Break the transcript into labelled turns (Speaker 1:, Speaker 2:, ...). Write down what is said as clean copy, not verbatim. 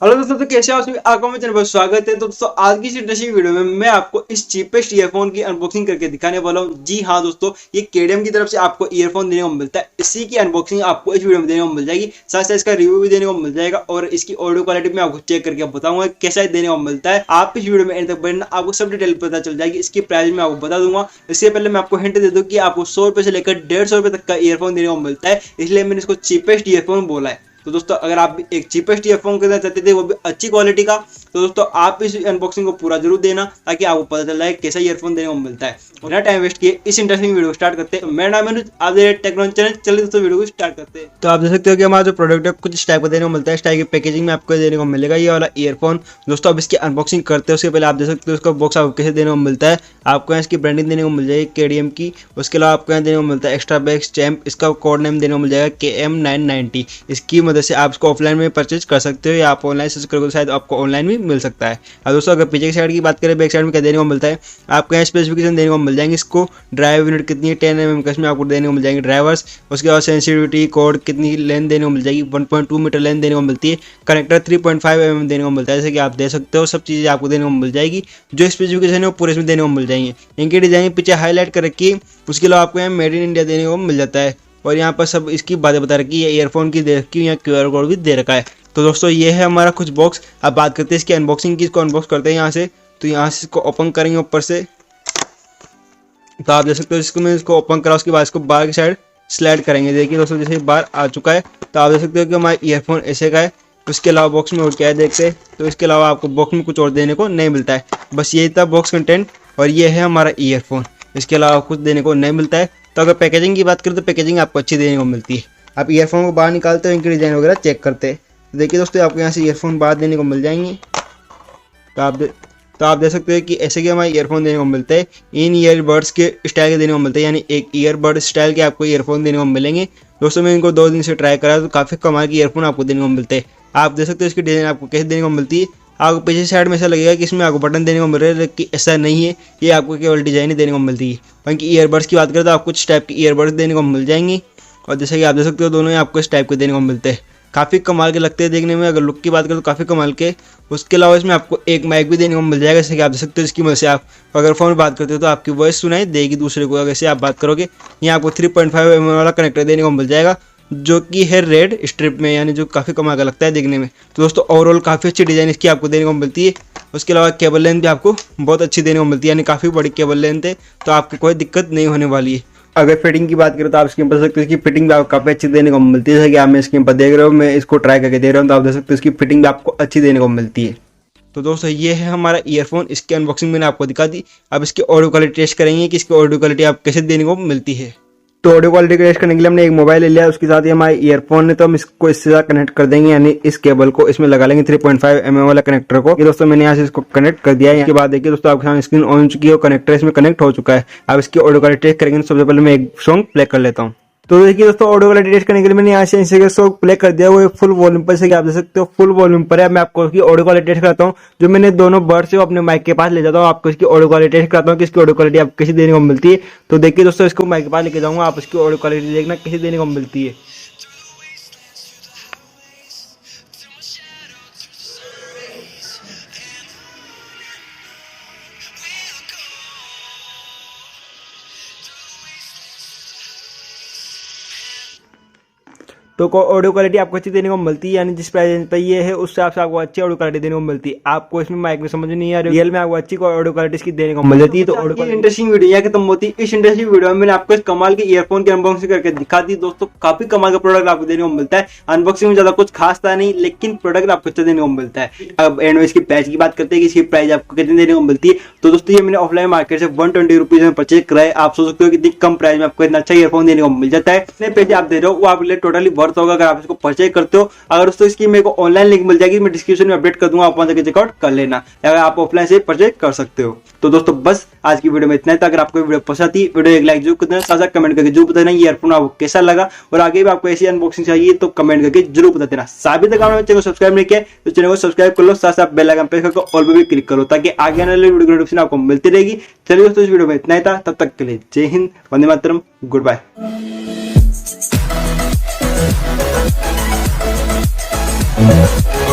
Speaker 1: Hello दोस्तों, तो कैसे हो आप सभी? आपका मेरे चैनल पर स्वागत है। तो दोस्तों आज की इस इंटरेस्टिंग वीडियो में मैं आपको इस चीपेस्ट ईयरफोन की अनबॉक्सिंग करके दिखाने वाला हूँ। जी हाँ दोस्तों, ये केडीएम की तरफ से आपको ईयरफोन देने को मिलता है। इसी की अनबॉक्सिंग आपको इस वीडियो में देने को मिल जाएगी, साथ साथ इसका रिव्यू भी देने को मिल जाएगा और इसकी ऑडियो क्वालिटी में आपको चेक करके बताऊंगा कैसा देने को मिलता है। आप इस वीडियो में एंड तक बढ़ना, आपको सब डिटेल पता चल जाएगी। इसकी प्राइस मैं आपको बता दूंगा। इससे पहले मैं आपको हिंट दे दूं कि आपको 100 रुपए से लेकर 150 रुपए तक का ईयरफोन देने को मिलता है, इसलिए मैंने इसको चीपेस्ट ईयरफोन बोला है। तो दोस्तों अगर आप भी एक चीपेस्ट ईयरफोन खरीदना चाहते थे, वो भी अच्छी क्वालिटी का, तो दोस्तों आप इस अनबॉक्सिंग को पूरा जरूर देना ताकि आपको पता चल जाए कैसा ईयरफोन देने को मिलता है। बिना टाइम वेस्ट किए इस इंटरेस्टिंग वीडियो को स्टार्ट करते हैं। मेरा नाम है अनुज, आप देख रहे हैं टेक्नो चैनल। चलिए दोस्तों वीडियो को स्टार्ट करते हैं। तो आप देख सकते हो कि हमारा जो प्रोडक्ट है कुछ इस टाइप का देने को मिलता है। इस टाइप की पैकेजिंग में आपको देने को मिलेगा ये वाला ईयरफोन। दोस्तों अब इसकी अनबॉक्सिंग करते हैं उसके पहले आप देख सकते हो उसका बॉक्स आपको कैसे देने को मिलता है। आपको यहाँ इसकी ब्रांडिंग देने को मिल जाएगी केडीएम की। उसके अलावा आपको यहाँ देने को मिलता है एक्स्ट्रा बैग चैम्प, इसका कोड नेम देने को मिल जाएगा KM990। इसकी मदद से आप इसको ऑफलाइन में परचेज कर सकते हो या आप ऑनलाइन सर्च करोगे तो शायद आपको ऑनलाइन भी मिल सकता है। अब दोस्तों अगर पीछे की साइड की बात करें, बैक साइड में क्या देने को मिलता है, आपको यहाँ स्पेसिफिकेशन देने को मिल जाएंगे। इसको ड्राइव यूनिट कितनी है 10 mm का इसमें आपको देने को मिल जाएंगे ड्राइवर्स। उसके बाद सेंसिटिविटी कोड कितनी लेंथ देने को मिल जाएगी, 1.2 मीटर लेंथ देने को मिलती है। कनेक्टर 3.5 mm देने को मिलता है, जैसे कि आप दे सकते हो। सब चीज़ें आपको देने को मिल जाएगी, जो स्पेसिफिकेशन है वो पूरे इसमें देने को मिल जाएंगे। इनकी डिजाइन पीछे हाईलाइट कर रखी है। उसके अलावा आपको यहाँ मेड इन इंडिया देने को मिल जाता है और यहाँ पर सब इसकी बातें बता रखी है। ईयरफोन की दे रखी है, यहाँ QR कोड भी दे रखा है। तो दोस्तों ये है हमारा कुछ बॉक्स। अब बात करते हैं इसकी अनबॉक्सिंग की। इसको अनबॉक्स करते हैं यहाँ से। तो यहाँ से इसको ओपन करेंगे ऊपर से, तो आप देख सकते हो इसको मैं इसको ओपन करा। उसके बाद इसको बाहर की साइड स्लाइड करेंगे। देखिए दोस्तों जैसे बाहर आ चुका है। तो आप देख सकते हो कि हमारा ईयरफोन ऐसे का है। उसके अलावा बॉक्स में और क्या है देखते हैं। तो इसके अलावा आपको बॉक्स में कुछ और देने को नहीं मिलता है, बस यही था बॉक्स कंटेंट और ये है हमारा ईयरफोन। इसके अलावा कुछ देने को नहीं मिलता है। तो अगर पैकेजिंग की बात करें तो पैकेजिंग आपको अच्छी देने को मिलती है। आप ईयरफोन को बाहर निकालते हो, इनकी डिज़ाइन वगैरह चेक करते हैं। तो देखिए दोस्तों आपको यहाँ से ईयरफोन बाहर देने को मिल जाएंगे। तो आप देख सकते हो कि ऐसे कि हमारे ईयरफोन देने को मिलते हैं। इन ईयरबड्स के स्टाइल के देने को मिलते हैं, यानी एक ईयरबड स्टाइल के आपको ईयरफोन देने को मिलेंगे। दोस्तों मैं इनको 2 दिन से ट्राई करा तो काफ़ी कमाल के ईयरफोन आपको देने को मिलते हैं। आप देख सकते हो इसकी डिज़ाइन आपको कैसे देने को मिलती है। आपको पीछे साइड में ऐसा लगेगा कि इसमें आपको बटन देने को मिल रहा है, लेकिन ऐसा नहीं है। ये आपको केवल डिज़ाइन ही देने को मिलती है। बाकी ईयरबड्स की बात करें तो आपको कुछ टाइप के ईयरबड्स देने को मिल जाएंगी और जैसे कि आप देख सकते हो दोनों ही आपको इस टाइप के देने को मिलते हैं। काफ़ी कमाल के लगते हैं देखने में। अगर लुक की बात करें तो काफ़ी कमाल के। उसके अलावा इसमें आपको एक माइक भी देने को मिल जाएगा, जैसे कि आप देख सकते हो। इसकी मदद से आप अगर फ़ोन में बात करते हो तो आपकी वॉइस सुनाई देगी दूसरे को, अगर से आप बात करोगे। यहाँ आपको 3.5 mm वाला कनेक्टर देने को मिल जाएगा, जो कि है रेड स्ट्रिप में, यानी जो काफ़ी कमाल का लगता है देखने में। तो दोस्तों ओवरऑल काफ़ी अच्छी डिज़ाइन इसकी आपको देने को मिलती है। उसके अलावा केबल लेंथ भी आपको बहुत अच्छी देने को मिलती है, यानी काफ़ी बड़ी केबल लेंथ है, तो आपको कोई दिक्कत नहीं होने वाली है। अगर फिटिंग की बात करें तो आप स्क्रीन पर देख सकते हो इसकी फिटिंग भी आपको काफ़ी अच्छी देने को मिलती है। जैसे कि आप मैं स्क्रीन पर देख रहे हो, मैं इसको ट्राई करके दे रहा हूँ, तो आप देख सकते हो इसकी फिटिंग भी आपको अच्छी देने को मिलती है। तो दोस्तों ये है हमारा ईयरफोन। इसकी अनबॉक्सिंग मैंने आपको दिखा दी। अब इसकी ऑडियो क्वालिटी टेस्ट करेंगे कि इसकी ऑडियो क्वालिटी आप कैसे देने को मिलती है। तो ऑडियो क्वालिटी टेस्ट करने के लिए हमने एक मोबाइल ले लिया, उसके साथ ही हमारे ईयरफोन है, तो हम इसको इससे साथ कनेक्ट कर देंगे, यानी इस केबल को इसमें लगा लेंगे 3.5 mm वाला कनेक्टर को। ये दोस्तों मैंने यहाँ से इसको कनेक्ट कर दिया है। इसके बाद देखिए दोस्तों आपके सामने स्क्रीन ऑन हो चुकी है और कनेक्टर इसमें कनेक्ट हो चुका है। अब इसकी ऑडियो क्वालिटी टेस्ट करेंगे। सबसे पहले मैं एक सॉन्ग प्ले कर लेता हूँ। तो देखिए दोस्तों ऑडियो क्वालिटी टेस्ट करने के लिए मैंने यहाँ से इसे सॉन्ग प्ले कर दिया, वो फुल वॉल्यूम पर, से आप देख सकते हो फुल वॉल्यूम पर है। मैं आपको इसकी ऑडियो क्वालिटी टेस्ट कराता हूँ। जो मैंने दोनों बर्ड्स से अपने माइक के पास ले जाता हूँ, आपको इसकी ऑडियो क्वालिटी टेस्ट कराता हूँ कि इसकी ऑडियो क्वालिटी आपको कैसी देने को मिलती है। तो देखिए दोस्तों इसको माइक के पास लेके जाऊंगा, आप इसकी ऑडियो क्वालिटी देखना कैसी देने को मिलती है। तो ऑडियो क्वालिटी आपको अच्छी देने को मिलती है, यानी जिस प्राइस पे ये है उस हिसाब से आपको अच्छी ऑडियो क्वालिटी देने को मिलती है। आपको इसमें माइक में समझ नहीं आ रही, रियल में आपको अच्छी ऑडियो क्वालिटी इसकी देने को मिल जाती है। तो ऑडियो इंटरेस्टिंग वीडियो यहाँ खत्म होती है। इस इंटरेस्टिंग वीडियो में मैंने आपको इस कमाल के ईयरफोन की अनबॉक्सिंग करके दिखा दी। दोस्तों काफी कमाल का प्रोडक्ट आपको देने को मिलता है। अनबॉक्सिंग में ज्यादा कुछ खास था नहीं, लेकिन प्रोडक्ट आपको अच्छा देने को मिलता है। अब एंड में इसकी प्राइस की बात करते हैं कि इसकी प्राइस आपको कितनी देने को मिलती है। तो दोस्तों ये मैंने ऑफलाइन मार्केट से 120 रुपीज में परचेज कराए। आप सोच सकते हो कि कम प्राइस में आपको इतना अच्छा ईयरफोन देने को मिल जाता है। इतने पैसे आप दे रहे हो वो आपके लिए टोटली वर्थ होगा अगर आप इसको परचेज करते हो। अगर दोस्तों इसकी मेरे को ऑनलाइन लिंक मिल जाएगी, मैं डिस्क्रिप्शन में अपडेट कर दूंगा, आप वहां जाकर चेकआउट कर लेना, अगर आप ऑफलाइन से परचेज कर सकते हो। तो दोस्तों बस आज की वीडियो में इतना ही था। अगर आपको वीडियो पसंद आई, वीडियो एक लाइक जरूर कर देना, साथ कमेंट करके जरूर बताना ईयरफोन आपको कैसा लगा, और आगे भी आपको ऐसी अनबॉक्सिंग चाहिए तो कमेंट करके जरूर बता देना। अभी तक आपने चैनल को सब्सक्राइब नहीं किया तो चैनल को सब्सक्राइब कर लो, साथ साथ बेल आइकन प्रेस करके ऑल पे भी क्लिक करो, ताकि आगे आने वाली वीडियो की नोटिफिकेशन आपको मिलती रहेगी। चलिए दोस्तों इस वीडियो में इतना ही था। तब तक के लिए जय Hind, Vande Mataram, good bye.
Speaker 2: Yeah.